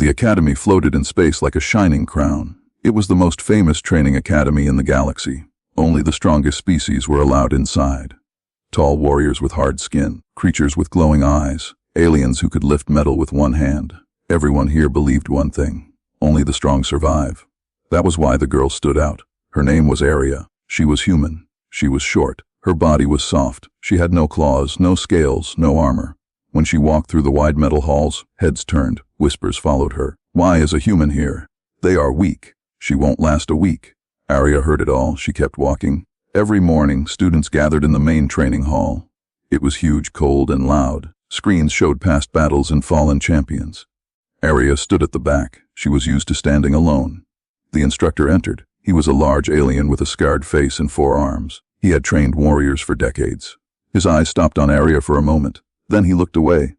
The academy floated in space like a shining crown. It was the most famous training academy in the galaxy. Only the strongest species were allowed inside. Tall warriors with hard skin, creatures with glowing eyes, aliens who could lift metal with one hand. Everyone here believed one thing: only the strong survive. That was why the girl stood out. Her name was Aria. She was human. She was short. Her body was soft. She had no claws, no scales, no armor. When she walked through the wide metal halls, heads turned, whispers followed her. Why is a human here? They are weak. She won't last a week. Aria heard it all. She kept walking. Every morning, students gathered in the main training hall. It was huge, cold, and loud. Screens showed past battles and fallen champions. Aria stood at the back. She was used to standing alone. The instructor entered. He was a large alien with a scarred face and 4 arms. He had trained warriors for decades. His eyes stopped on Aria for a moment. Then he looked away.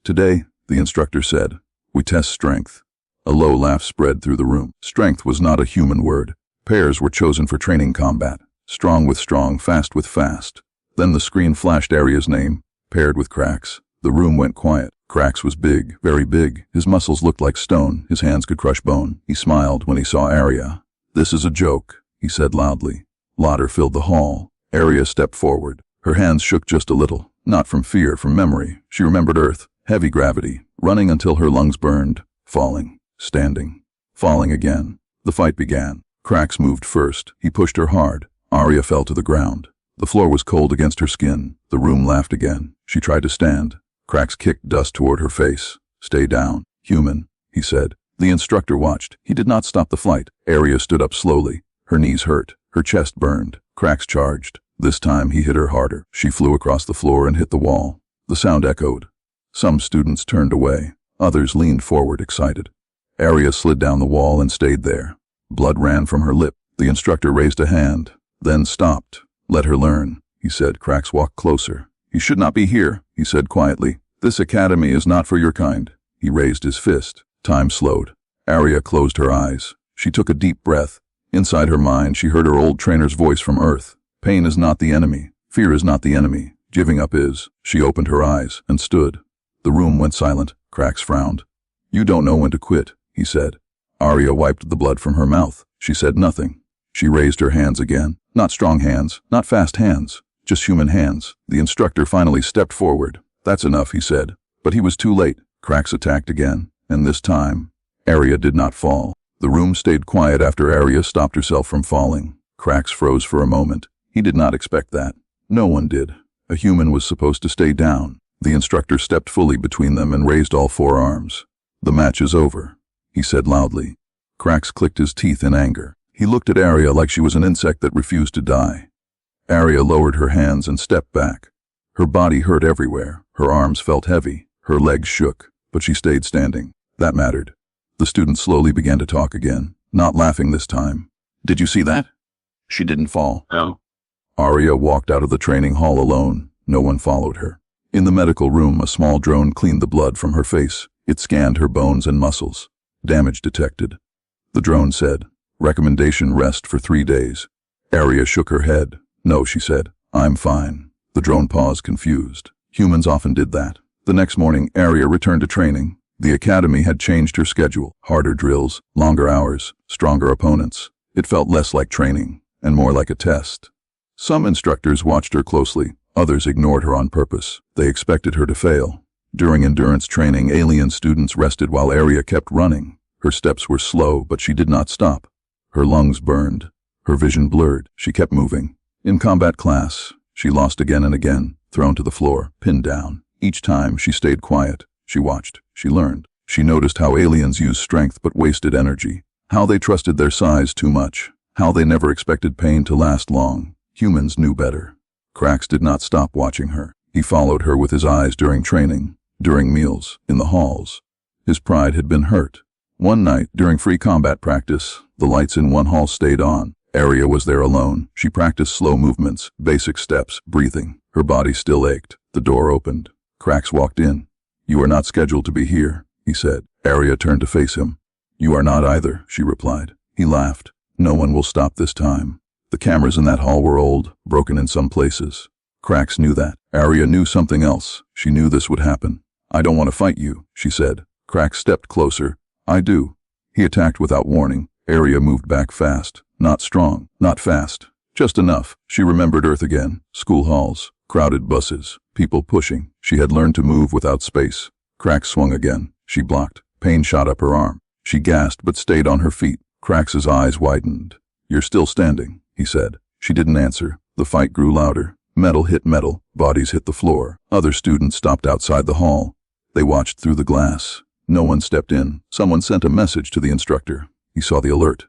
Today, the instructor said, we test strength. A low laugh spread through the room. Strength was not a human word. Pairs were chosen for training combat. Strong with strong, fast with fast. Then the screen flashed Aria's name, paired with Krax. The room went quiet. Krax was big, very big. His muscles looked like stone. His hands could crush bone. He smiled when he saw Aria. This is a joke, he said loudly. Laughter filled the hall. Aria stepped forward. Her hands shook just a little. Not from fear, from memory. She remembered Earth, heavy gravity, running until her lungs burned, falling, standing, falling again. The fight began. Krax moved first. He pushed her hard. Aria fell to the ground. The floor was cold against her skin. The room laughed again. She tried to stand. Krax kicked dust toward her face. Stay down, human, he said. The instructor watched. He did not stop the fight. Aria stood up slowly. Her knees hurt. Her chest burned. Krax charged. This time he hit her harder. She flew across the floor and hit the wall. The sound echoed. Some students turned away. Others leaned forward, excited. Aria slid down the wall and stayed there. Blood ran from her lip. The instructor raised a hand, then stopped. Let her learn, he said. Krax walked closer. You should not be here, he said quietly. This academy is not for your kind. He raised his fist. Time slowed. Aria closed her eyes. She took a deep breath. Inside her mind, she heard her old trainer's voice from Earth. Pain is not the enemy. Fear is not the enemy. Giving up is. She opened her eyes and stood. The room went silent. Krax frowned. You don't know when to quit, he said. Aria wiped the blood from her mouth. She said nothing. She raised her hands again. Not strong hands, not fast hands, just human hands. The instructor finally stepped forward. That's enough, he said. But he was too late. Krax attacked again, and this time, Aria did not fall. The room stayed quiet after Aria stopped herself from falling. Krax froze for a moment. He did not expect that. No one did. A human was supposed to stay down. The instructor stepped fully between them and raised all 4 arms. The match is over, he said loudly. Krax clicked his teeth in anger. He looked at Aria like she was an insect that refused to die. Aria lowered her hands and stepped back. Her body hurt everywhere. Her arms felt heavy. Her legs shook, but she stayed standing. That mattered. The students slowly began to talk again, not laughing this time. Did you see that? She didn't fall. No. Aria walked out of the training hall alone. No one followed her. In the medical room, a small drone cleaned the blood from her face. It scanned her bones and muscles. Damage detected. The drone said, recommendation rest for 3 days. Aria shook her head. No, she said. I'm fine. The drone paused, confused. Humans often did that. The next morning, Aria returned to training. The academy had changed her schedule. Harder drills, longer hours, stronger opponents. It felt less like training and more like a test. Some instructors watched her closely. Others ignored her on purpose. They expected her to fail. During endurance training, alien students rested while Aria kept running. Her steps were slow, but she did not stop. Her lungs burned. Her vision blurred. She kept moving. In combat class, she lost again and again, thrown to the floor, pinned down. Each time, she stayed quiet. She watched. She learned. She noticed how aliens used strength but wasted energy. How they trusted their size too much. How they never expected pain to last long. Humans knew better. Krax did not stop watching her. He followed her with his eyes during training, during meals, in the halls. His pride had been hurt. One night, during free combat practice, the lights in one hall stayed on. Aria was there alone. She practiced slow movements, basic steps, breathing. Her body still ached. The door opened. Krax walked in. You are not scheduled to be here, he said. Aria turned to face him. You are not either, she replied. He laughed. No one will stop this time. The cameras in that hall were old, broken in some places. Krax knew that. Aria knew something else. She knew this would happen. I don't want to fight you, she said. Krax stepped closer. I do. He attacked without warning. Arya moved back fast. Not strong, not fast. Just enough. She remembered Earth again. School halls, crowded buses, people pushing. She had learned to move without space. Krax swung again. She blocked. Pain shot up her arm. She gasped but stayed on her feet. Krax's eyes widened. "You're still standing," he said. She didn't answer. The fight grew louder. Metal hit metal. Bodies hit the floor. Other students stopped outside the hall. They watched through the glass. No one stepped in. Someone sent a message to the instructor. He saw the alert.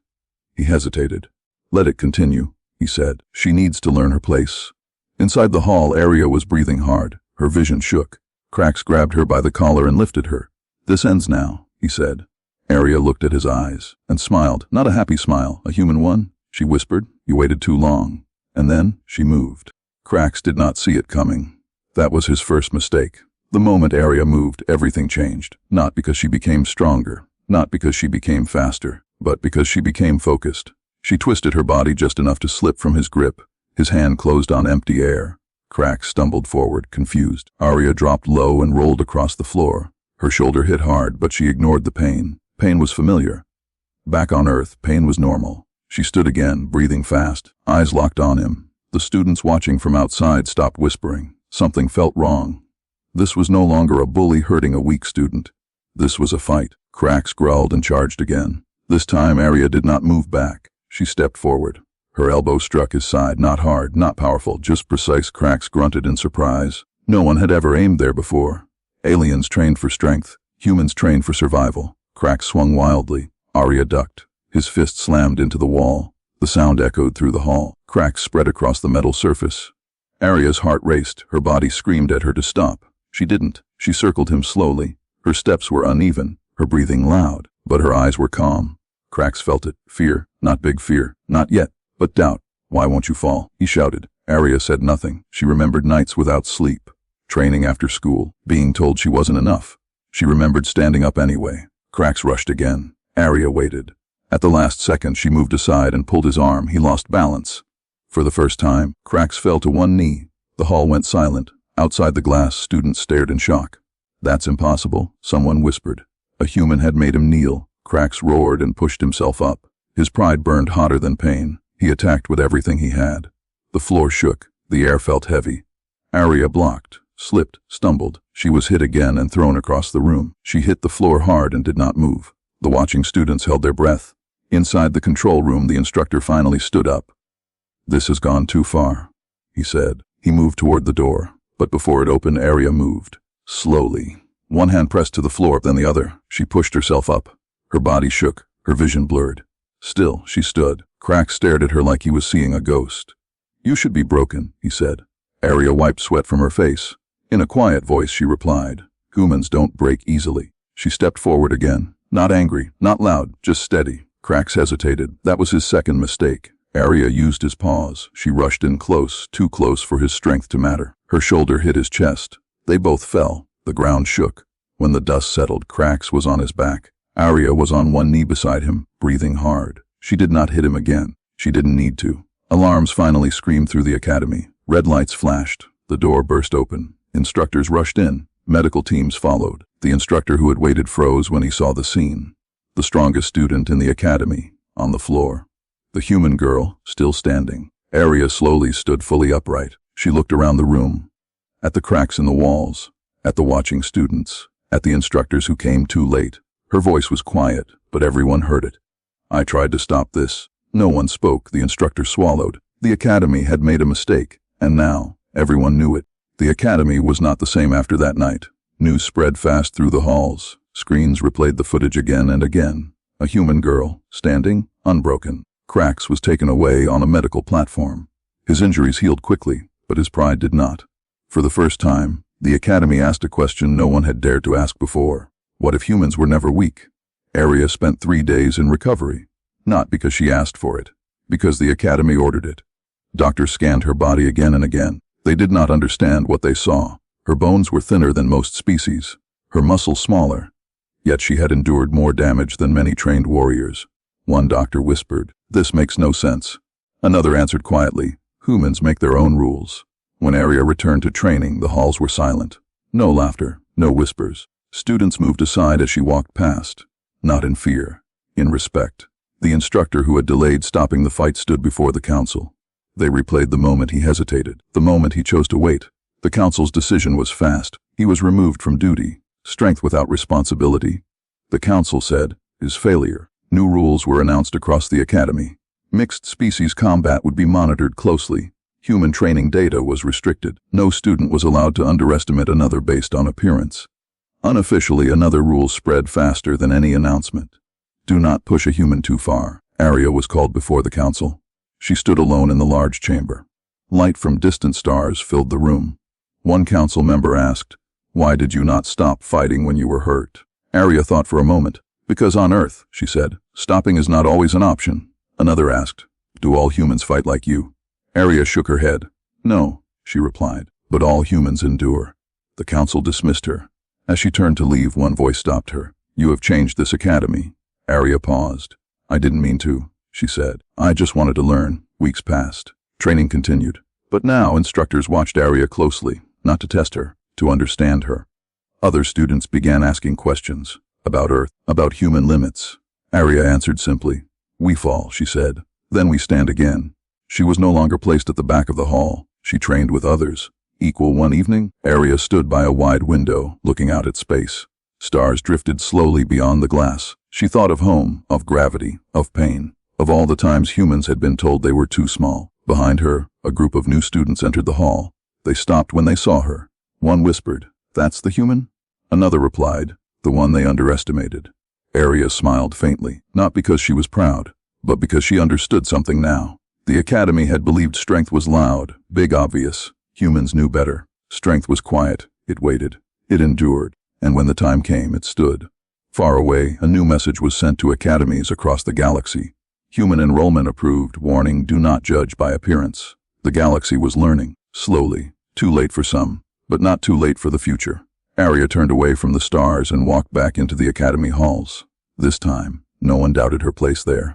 He hesitated. "Let it continue," he said. "She needs to learn her place." Inside the hall, Arya was breathing hard. Her vision shook. Krax grabbed her by the collar and lifted her. "This ends now," he said. Arya looked at his eyes and smiled. Not a happy smile, a human one. She whispered, "You waited too long." And then she moved. Krax did not see it coming. That was his first mistake. The moment Arya moved, everything changed. Not because she became stronger, not because she became faster, but because she became focused. She twisted her body just enough to slip from his grip. His hand closed on empty air. Krax stumbled forward, confused. Arya dropped low and rolled across the floor. Her shoulder hit hard, but she ignored the pain. Pain was familiar. Back on Earth, pain was normal. She stood again, breathing fast, eyes locked on him. The students watching from outside stopped whispering. Something felt wrong. This was no longer a bully hurting a weak student. This was a fight. Krax growled and charged again. This time Arya did not move back. She stepped forward. Her elbow struck his side, not hard, not powerful, just precise. Krax grunted in surprise. No one had ever aimed there before. Aliens trained for strength. Humans trained for survival. Krax swung wildly. Arya ducked. His fist slammed into the wall. The sound echoed through the hall. Krax spread across the metal surface. Arya's heart raced. Her body screamed at her to stop. She didn't. She circled him slowly. Her steps were uneven, her breathing loud, but her eyes were calm. Krax felt it. Fear. Not big fear. Not yet. But doubt. "Why won't you fall?" he shouted. Arya said nothing. She remembered nights without sleep, training after school, being told she wasn't enough. She remembered standing up anyway. Krax rushed again. Arya waited. At the last second, she moved aside and pulled his arm. He lost balance. For the first time, Krax fell to one knee. The hall went silent. Outside the glass, students stared in shock. "That's impossible," someone whispered. A human had made him kneel. Krax roared and pushed himself up. His pride burned hotter than pain. He attacked with everything he had. The floor shook. The air felt heavy. Arya blocked, slipped, stumbled. She was hit again and thrown across the room. She hit the floor hard and did not move. The watching students held their breath. Inside the control room, the instructor finally stood up. "This has gone too far," he said. He moved toward the door, but before it opened, Arya moved. Slowly. One hand pressed to the floor, then the other. She pushed herself up. Her body shook, her vision blurred. Still, she stood. Krax stared at her like he was seeing a ghost. "You should be broken," he said. Arya wiped sweat from her face. In a quiet voice, she replied, "Humans don't break easily." She stepped forward again. Not angry, not loud, just steady. Krax hesitated. That was his second mistake. Arya used his pause. She rushed in close, too close for his strength to matter. Her shoulder hit his chest. They both fell. The ground shook. When the dust settled, Krax was on his back. Arya was on one knee beside him, breathing hard. She did not hit him again. She didn't need to. Alarms finally screamed through the academy. Red lights flashed. The door burst open. Instructors rushed in. Medical teams followed. The instructor who had waited froze when he saw the scene. The strongest student in the academy, on the floor. The human girl, still standing. Arya slowly stood fully upright. She looked around the room. At the cracks in the walls. At the watching students. At the instructors who came too late. Her voice was quiet, but everyone heard it. "I tried to stop this." No one spoke. The instructor swallowed. The academy had made a mistake, and now everyone knew it. The academy was not the same after that night. News spread fast through the halls. Screens replayed the footage again and again. A human girl, standing, unbroken. Krax was taken away on a medical platform. His injuries healed quickly, but his pride did not. For the first time, the academy asked a question no one had dared to ask before. What if humans were never weak? Arya spent 3 days in recovery. Not because she asked for it, because the academy ordered it. Doctors scanned her body again and again. They did not understand what they saw. Her bones were thinner than most species, her muscles smaller. Yet she had endured more damage than many trained warriors. One doctor whispered, "This makes no sense." Another answered quietly, "Humans make their own rules." When Arya returned to training, the halls were silent. No laughter, no whispers. Students moved aside as she walked past. not in fear, in respect. The instructor who had delayed stopping the fight stood before the council. They replayed the moment he hesitated, the moment he chose to wait. The council's decision was fast. He was removed from duty. Strength without responsibility, the council said, is failure. New rules were announced across the academy. Mixed species combat would be monitored closely. Human training data was restricted. No student was allowed to underestimate another based on appearance. Unofficially, another rule spread faster than any announcement. Do not push a human too far. Arya was called before the council. She stood alone in the large chamber. Light from distant stars filled the room. One council member asked, "Why did you not stop fighting when you were hurt?" Arya thought for a moment. "Because on Earth," she said, "stopping is not always an option." Another asked, "Do all humans fight like you?" Arya shook her head. "No," she replied, "but all humans endure." The council dismissed her. As she turned to leave, one voice stopped her. "You have changed this academy." Arya paused. "I didn't mean to," she said. "I just wanted to learn." Weeks passed. Training continued. But now instructors watched Arya closely, not to test her, to understand her. Other students began asking questions about Earth, about human limits. Arya answered simply. "We fall," she said. "Then we stand again." She was no longer placed at the back of the hall. She trained with others. One evening, Arya stood by a wide window, looking out at space. Stars drifted slowly beyond the glass. She thought of home, of gravity, of pain, of all the times humans had been told they were too small. Behind her, a group of new students entered the hall. They stopped when they saw her. One whispered, "That's the human?" Another replied, "The one they underestimated." Arya smiled faintly, not because she was proud, but because she understood something now. The academy had believed strength was loud, big, obvious. Humans knew better. Strength was quiet. It waited. It endured. And when the time came, it stood. Far away, a new message was sent to academies across the galaxy. Human enrollment approved, warning, do not judge by appearance. The galaxy was learning, slowly, too late for some, but not too late for the future. Arya turned away from the stars and walked back into the academy halls. This time, no one doubted her place there.